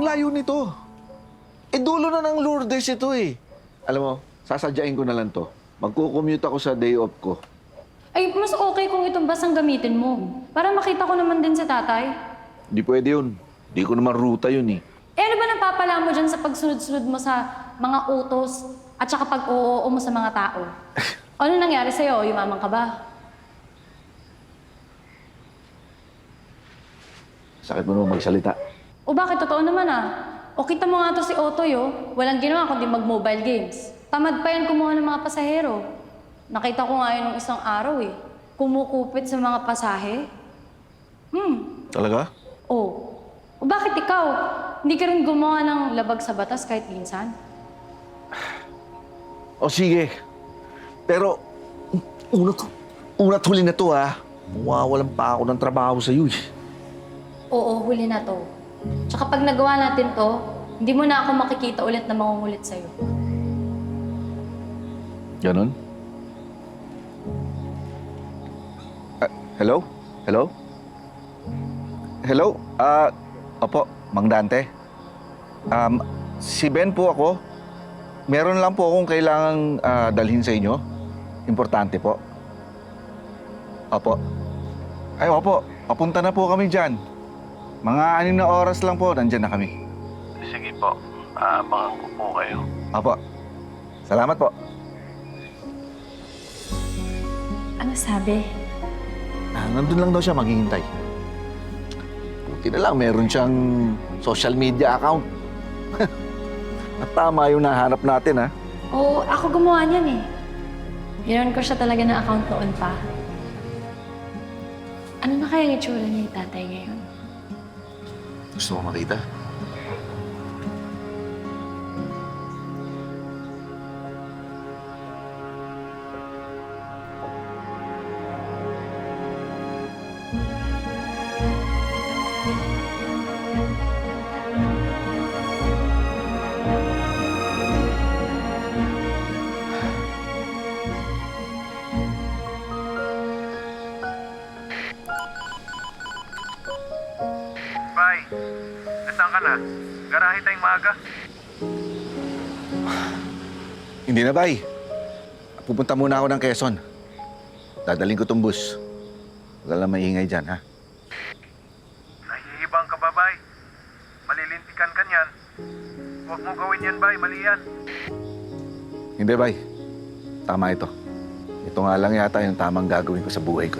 layo nito. Dulo na ng Lourdes ito eh. Alam mo, sasadyain ko na lang to. Magko-commute ako sa day off ko. Ay, mas okay kung itong bus ang gamitin mo. Para makita ko naman din sa tatay. Di pwede yun. Di ko naman ruta yun eh. Ano ba napapala mo dyan sa pagsunod-sunod mo sa mga utos at saka pag-oo mo sa mga tao? Ano nangyari sa'yo? Yumaman ka ba? Sakit mo naman magsalita. O bakit totoo naman O kita mo nga to si Otoy walang ginawa kundi mag-mobile games. Tamad pa yan kumuha ng mga pasahero. Nakita ko nga yun nung isang araw Kumukupit sa mga pasahe. Talaga? O bakit ikaw? Hindi ka rin gumawa ng labag sa batas kahit minsan? O sige. Pero, una't huli na to Mawawalan pa ako ng trabaho sa'yo eh. Oo, huli na to. Tsaka pag nagawa natin to, hindi mo na ako makikita ulit na mangungulit sa'yo. Ganon? Hello? Hello? Hello? Opo, Mang Dante. Si Ben po ako. Meron lang po akong kailangang dalhin sa inyo. Importante po. Opo. Ay, opo. Papunta na po kami dyan. Mga 6 na oras lang po, nandyan na kami. Sige po. Abangan ko po kayo. Opo. Salamat po. Ano sabi? Nandun lang daw siya maghihintay. Buti na lang, meron siyang social media account. At tama yung nahanap natin, Oo, ako gumawa niyan Ginawan ko siya talaga ng account noon pa. Ano na kaya yung itsura niya yung tatay ngayon? Gusto mo makita? Bay, nasaan ka na? Garahe tayong maaga. Hindi na, bay. Pupunta muna ako ng Quezon. Dadaling ko tong bus. Wala lang maingay dyan, ha? Nahihibang ka ba, Bay? Malilintikan ka niyan. Huwag mo gawin yan, Bay. Mali yan. Hindi, bay. Tama ito. Ito nga lang yata yung tamang gagawin ko sa buhay ko,